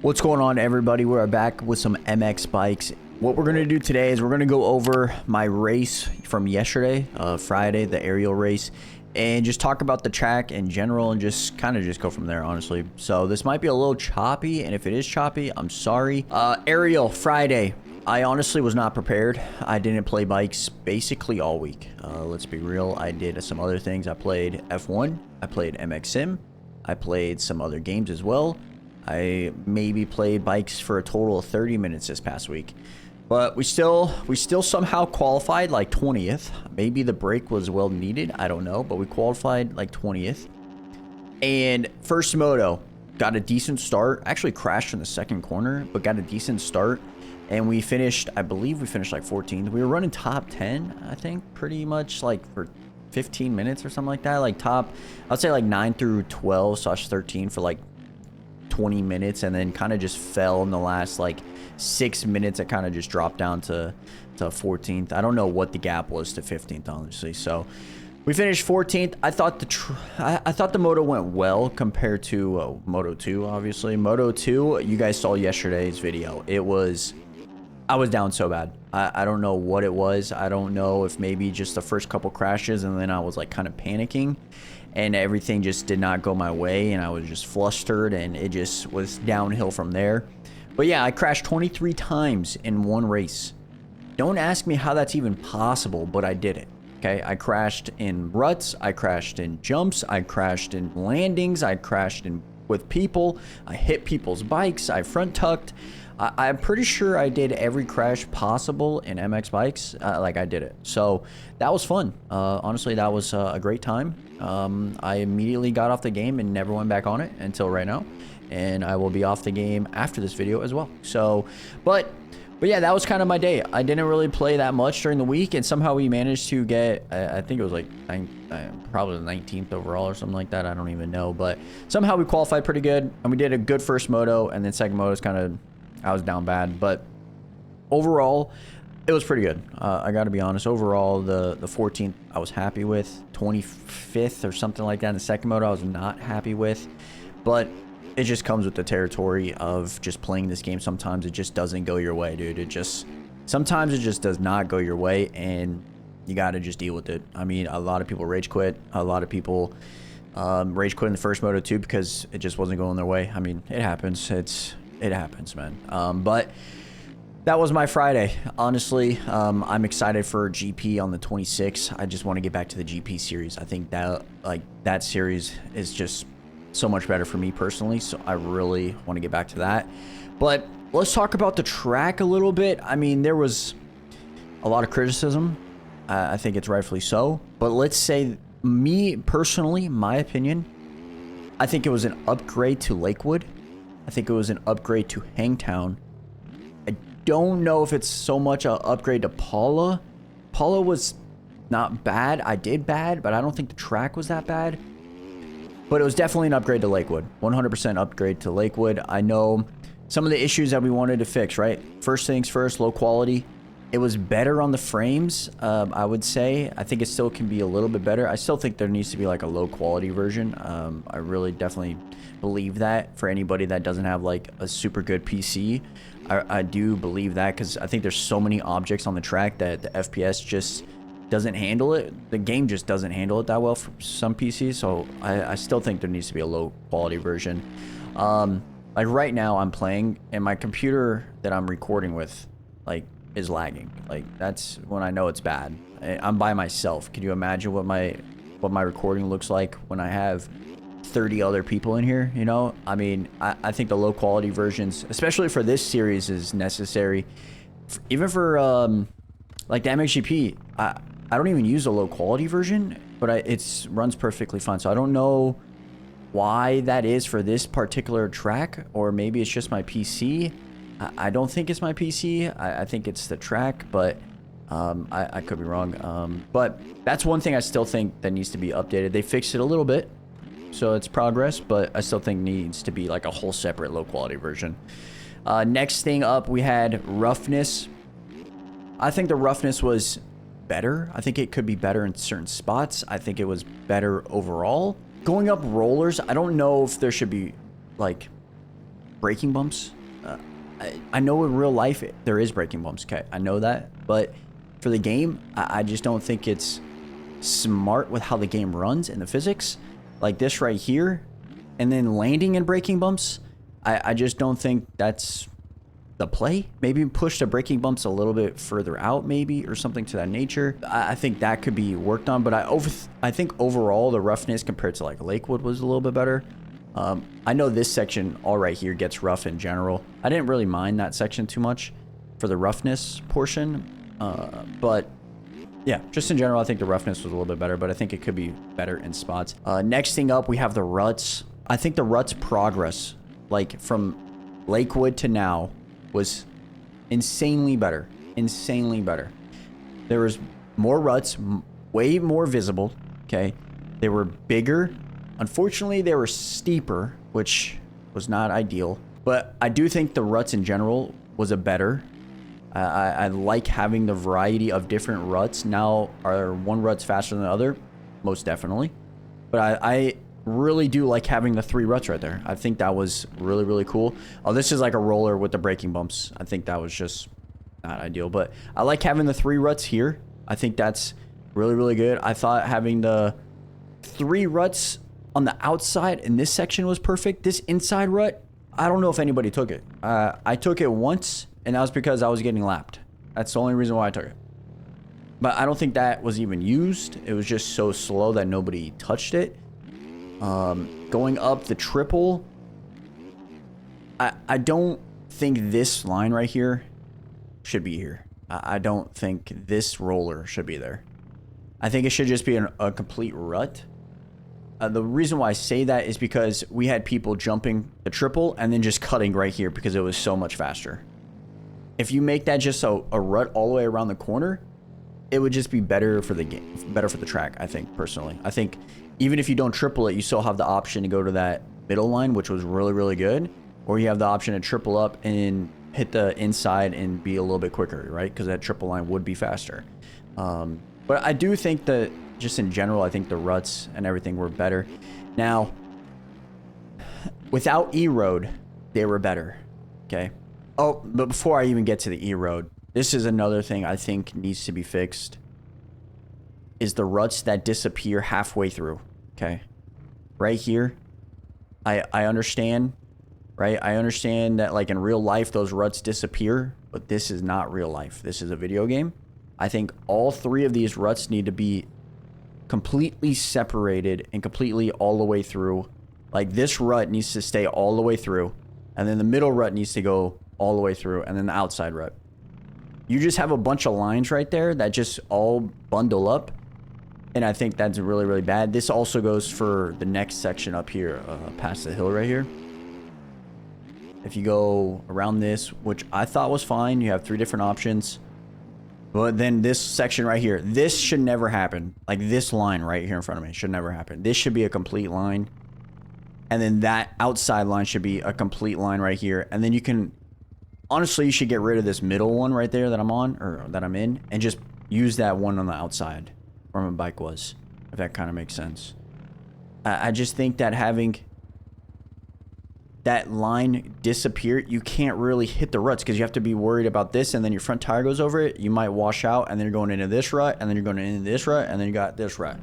What's going on, everybody? We're back with some MX bikes. What we're going to do today is we're going to go over my race from yesterday, Friday, the aerial race, and just talk about the track in general and just kind of just go from there, honestly. So this might be a little choppy, and if it is choppy, I'm sorry. Aerial Friday. I honestly was not prepared. I didn't play bikes basically all week. Let's be real. I did some other things. I played F1. I played MX Sim. I played some other games as well. I maybe played bikes for a total of 30 minutes this past week. But we still somehow qualified like 20th. Maybe the break was well needed. I don't know. But we qualified like 20th. And first moto, got a decent start. Actually crashed in the second corner, but got a decent start. And we finished, I believe we finished like 14th. We were running top 10, I think, pretty much like for 15 minutes or something like that. Like top, I'd say like 9 through 12/13 for like 20 minutes, and then kind of just fell in the last like 6 minutes. It kind of just dropped down to 14th. I don't know what the gap was to 15th, honestly. So we finished 14th. I thought the moto went well compared to Moto 2, obviously. Moto 2, you guys saw yesterday's video. I was down so bad. I don't know what it was. I don't know if maybe just the first couple crashes, and then I was like kind of panicking, and everything just did not go my way, and I was just flustered, and it just was downhill from there. But yeah, I crashed 23 times in one race. Don't ask me how that's even possible, but I did it. Okay, I crashed in ruts, I crashed in jumps, I crashed in landings, I crashed in with people, I hit people's bikes, I front tucked. I'm pretty sure I did every crash possible in MX bikes. Like I did it. So that was fun. Honestly, that was a great time. I immediately got off the game and never went back on it until right now. And I will be off the game after this video as well. So, but yeah, that was kind of my day. I didn't really play that much during the week, and somehow we managed to get, I think it was like probably the 19th overall or something like that. I don't even know. But somehow we qualified pretty good, and we did a good first moto, and then second moto is kind of, I was down bad, but overall, it was pretty good. I got to be honest. Overall, the 14th, I was happy with. 25th or something like that in the second moto, I was not happy with. But it just comes with the territory of just playing this game. Sometimes it just doesn't go your way, dude. Sometimes it just does not go your way, and you got to just deal with it. I mean, a lot of people rage quit. A lot of people rage quit in the first moto too because it just wasn't going their way. I mean, it happens. It happens, man. But that was my Friday. Honestly, I'm excited for GP on the 26th. I just want to get back to the GP series. I think that that series is just so much better for me personally. So I really want to get back to that. But let's talk about the track a little bit. I mean, there was a lot of criticism. I think it's rightfully so. But let's say me personally, my opinion, I think it was an upgrade to Lakewood. I think it was an upgrade to Hangtown. I don't know if it's so much an upgrade to Paula. Paula was not bad. I did bad, but I don't think the track was that bad. But it was definitely an upgrade to Lakewood. 100% upgrade to Lakewood. I know some of the issues that we wanted to fix, right? First things first, low quality. It was better on the frames, I would say. I think it still can be a little bit better. I still think there needs to be like a low quality version. I really definitely believe that for anybody that doesn't have like a super good PC. I do believe that because I think there's so many objects on the track that the FPS just doesn't handle it. The game just doesn't handle it that well for some PCs. So I still think there needs to be a low quality version. Like right now I'm playing and my computer that I'm recording with like is lagging. Like that's when I know it's bad. I'm by myself. Can you imagine what my recording looks like when I have 30 other people in here? You know, I mean, I think the low quality versions, especially for this series, is necessary. Even for like the MXGP, I don't even use a low quality version, but it runs perfectly fine. So I don't know why that is for this particular track, or maybe it's just my PC. I don't think it's my PC. I think it's the track, but I could be wrong. But that's one thing I still think that needs to be updated. They fixed it a little bit, so it's progress, but I still think needs to be like a whole separate low quality version. Next thing up, we had roughness. I think the roughness was better. I think it could be better in certain spots. I think it was better overall. Going up rollers, I don't know if there should be like braking bumps. I know in real life there is braking bumps, okay? I know that, but for the game, I just don't think it's smart with how the game runs and the physics. Like this right here, and then landing in braking bumps, I just don't think that's the play. Maybe push the braking bumps a little bit further out, maybe, or something to that nature. I think that could be worked on, but I think overall the roughness compared to like Lakewood was a little bit better. I know this section all right here gets rough in general. I didn't really mind that section too much for the roughness portion, but yeah, just in general, I think the roughness was a little bit better, but I think it could be better in spots. Next thing up, we have the ruts. I think the ruts progress, like from Lakewood to now, was insanely better. Insanely better. There was more ruts, way more visible, okay? They were bigger. Unfortunately, they were steeper, which was not ideal. But I do think the ruts in general was a better. I like having the variety of different ruts. Now, are one rut's faster than the other? Most definitely. But I really do like having the 3 ruts right there. I think that was really, really cool. Oh, this is like a roller with the braking bumps. I think that was just not ideal. But I like having the 3 ruts here. I think that's really, really good. I thought having the 3 ruts on the outside in this section was perfect. This inside rut, I don't know if anybody took it. I took it once, and that was because I was getting lapped. That's the only reason why I took it. But I don't think that was even used. It was just so slow that nobody touched it. Going up the triple, I don't think this line right here should be here. I don't think this roller should be there. I think it should just be a complete rut. The reason why I say that is because we had people jumping the triple and then just cutting right here because it was so much faster. If you make that just a rut all the way around the corner, it would just be better for the game, better for the track, I think, personally. I think even if you don't triple it, you still have the option to go to that middle line, which was really, really good. Or you have the option to triple up and hit the inside and be a little bit quicker, right? Because that triple line would be faster. But I do think that just in general, I think the ruts and everything were better. Now, without E-Road, they were better, okay? Oh, but before I even get to the E-Road, this is another thing I think needs to be fixed, is the ruts that disappear halfway through, okay? Right here, I understand, right? I understand that, like, in real life, those ruts disappear, but this is not real life. This is a video game. I think all 3 of these ruts need to be completely separated and completely all the way through. Like, this rut needs to stay all the way through, and then the middle rut needs to go all the way through, and then the outside rut. You just have a bunch of lines right there that just all bundle up, and I think that's really, really bad. This also goes for the next section up here, past the hill right here. If you go around this, which I thought was fine, you have 3 different options. But then this section right here, this should never happen. Like, this line right here in front of me should never happen. This should be a complete line. And then that outside line should be a complete line right here. And then you can, honestly, you should get rid of this middle one right there that I'm on, or that I'm in, and just use that one on the outside where my bike was, if that kind of makes sense. I just think that having that line disappear, you can't really hit the ruts because you have to be worried about this, and then your front tire goes over it. You might wash out, and then you're going into this rut, and then you're going into this rut, and then you got this rut.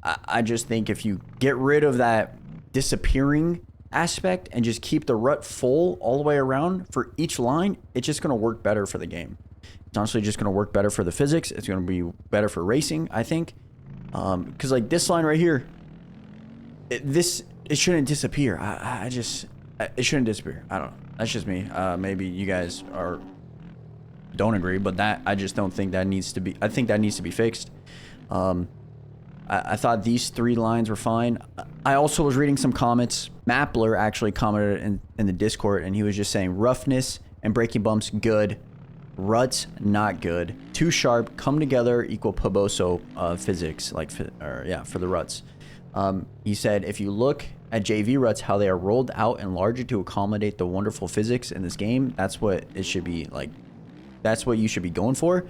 I just think if you get rid of that disappearing aspect and just keep the rut full all the way around for each line, it's just going to work better for the game. It's honestly just going to work better for the physics. It's going to be better for racing, I think. Because like this line right here, it shouldn't disappear. It shouldn't disappear. I don't know. That's just me. Maybe you guys don't agree, but I just don't think that needs to be. I think that needs to be fixed. I thought these 3 lines were fine. I also was reading some comments. Mappler actually commented in the Discord, and he was just saying roughness and braking bumps good, ruts not good, too sharp, come together equal Poboso physics, like for the ruts. He said if you look at JV ruts, how they are rolled out and larger to accommodate the wonderful physics in this game, that's what it should be like. That's what you should be going for,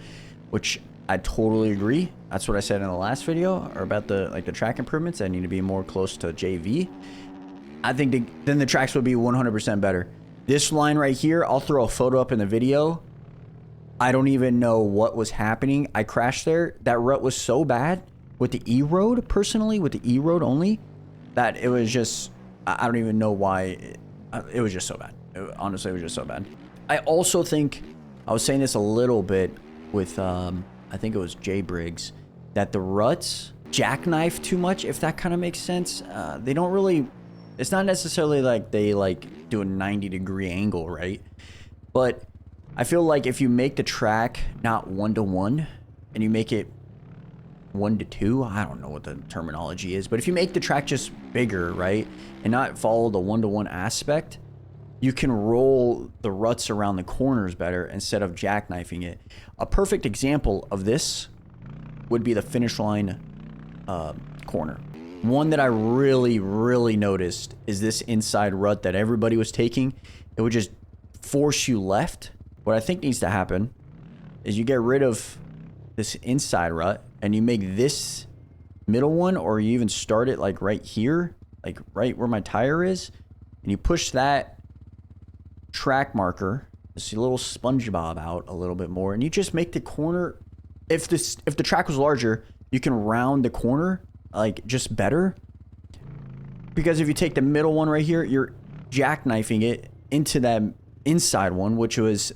which I totally agree. That's what I said in the last video, or about the track improvements that need to be more close to JV. I think then the tracks would be 100% better. This line right here, I'll throw a photo up in the video. I don't even know what was happening. I crashed there. That rut was so bad with the E road, personally, with the E road only, that it was just, I don't even know why. It was just so bad. Honestly, it was just so bad. I also think, I was saying this a little bit with, I think it was Jay Briggs, that the ruts jackknife too much, if that kind of makes sense. They don't really, it's not necessarily like they like do a 90-degree angle, right? But I feel like if you make the track not 1-to-1 and you make it 1-to-2, I don't know what the terminology is, but if you make the track just bigger, right, and not follow the 1-to-1 aspect, you can roll the ruts around the corners better instead of jackknifing it. A perfect example of this would be the finish line corner. One that I really noticed is this inside rut that everybody was taking. It would just force you left. What I think needs to happen is you get rid of this inside rut and you make this middle one, or you even start it like right here, like right where my tire is, and you push that track marker, this little SpongeBob, out a little bit more, and you just make the corner. If the track was larger, you can round the corner like just better, because if you take the middle one right here, you're jackknifing it into that inside one, which was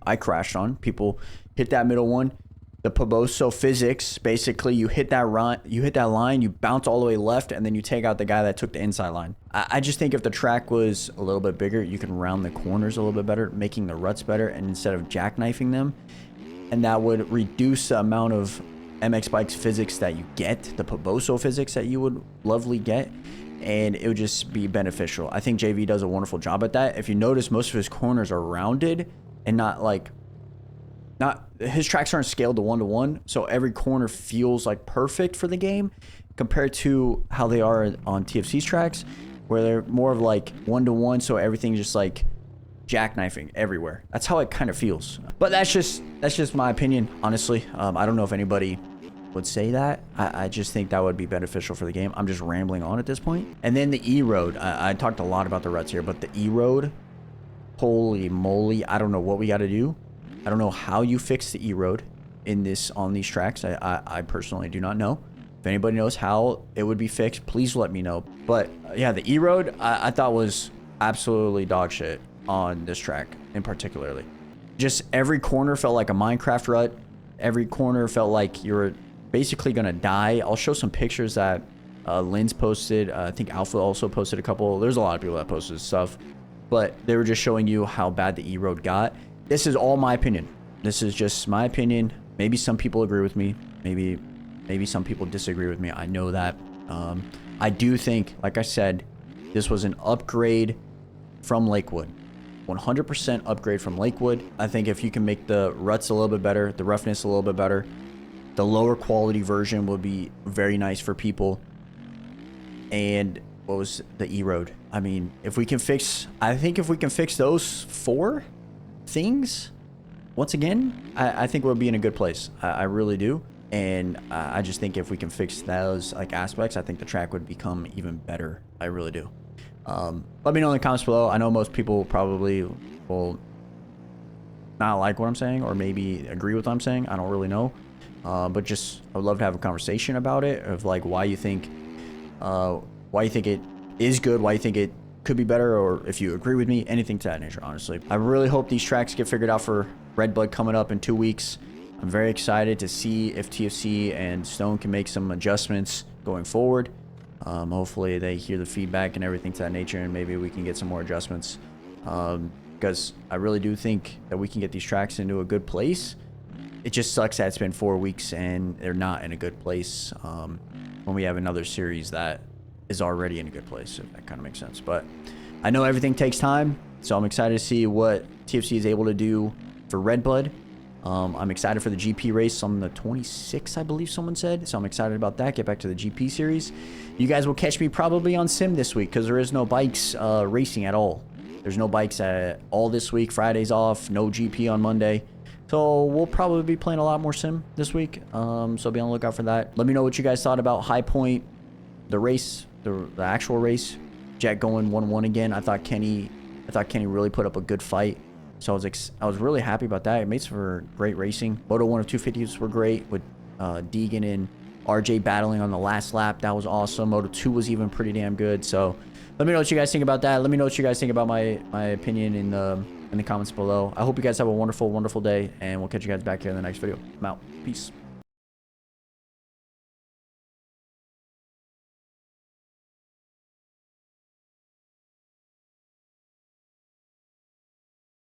I crashed on. People hit that middle one. The Poboso physics, basically, you hit that line, you bounce all the way left, and then you take out the guy that took the inside line. I just think if the track was a little bit bigger, you can round the corners a little bit better, making the ruts better, and instead of jackknifing them, and that would reduce the amount of MX bikes physics that you get, the Poboso physics that you would lovely get, and it would just be beneficial. I think JV does a wonderful job at that. If you notice, most of his corners are rounded and not like, his tracks aren't scaled to 1-to-1, so every corner feels like perfect for the game compared to how they are on TFC's tracks, where they're more of like 1-to-1, so everything's just like jackknifing everywhere. That's how it kind of feels. But that's just my opinion, honestly. I don't know if anybody would say that. I just think that would be beneficial for the game. I'm just rambling on at this point. And then the E road. I talked a lot about the ruts here, but the E road, holy moly, I don't know what we got to do. I don't know how you fix the E road on these tracks. I personally do not know. If anybody knows how it would be fixed, please let me know. But yeah, the E road I thought was absolutely dog shit on this track in particularly. Just every corner felt like a Minecraft rut. Every corner felt like you're basically gonna die. I'll show some pictures that Lynn's posted. I think Alpha also posted a couple. There's a lot of people that posted stuff, but they were just showing you how bad the E road got. This is all my opinion. This is just my opinion. Maybe some people agree with me. Maybe some people disagree with me. I know that. I do think, like I said, this was an upgrade from Lakewood. 100% upgrade from Lakewood. I think if you can make the ruts a little bit better, the roughness a little bit better, the lower quality version would be very nice for people. And what was the E road? I mean, if we can fix, I think if we can fix those 4 things, once again, I think we'll be in a good place. I really do. And I just think if we can fix those like aspects, I think the track would become even better. I really do. Let me know in the comments below. I know most people probably will not like what I'm saying, or maybe agree with what I'm saying. I don't really know. But just, I would love to have a conversation about it, of like why you think it is good, why you think it could be better, or if you agree with me, anything to that nature, honestly. I really hope these tracks get figured out for Red Blood coming up in 2 weeks. I'm very excited to see if TFC and Stone can make some adjustments going forward. Hopefully they hear the feedback and everything to that nature, and maybe we can get some more adjustments. Because I really do think that we can get these tracks into a good place. It just sucks that it's been 4 weeks and they're not in a good place when we have another series that is already in a good place, if that kind of makes sense. But I know everything takes time, so I'm excited to see what TFC is able to do for Red Blood. I'm excited for the GP race on the 26th, I believe someone said. So I'm excited about that. Get back to the GP series. You guys will catch me probably on Sim this week because there is no bikes racing at all. There's no bikes at all this week. Friday's off. No GP on Monday. So we'll probably be playing a lot more Sim this week. So be on the lookout for that. Let me know what you guys thought about High Point, the race, the actual race. Jack going 1-1 again. I thought Kenny I thought Kenny really put up a good fight. So I was really happy about that. It made for great racing. Moto 1 of 250s were great with Deegan and RJ battling on the last lap. That was awesome. Moto 2 was even pretty damn good. So let me know what you guys think about that. Let me know what you guys think about my opinion in the comments below. I hope you guys have a wonderful, wonderful day, and we'll catch you guys back here in the next video. I'm out. Peace.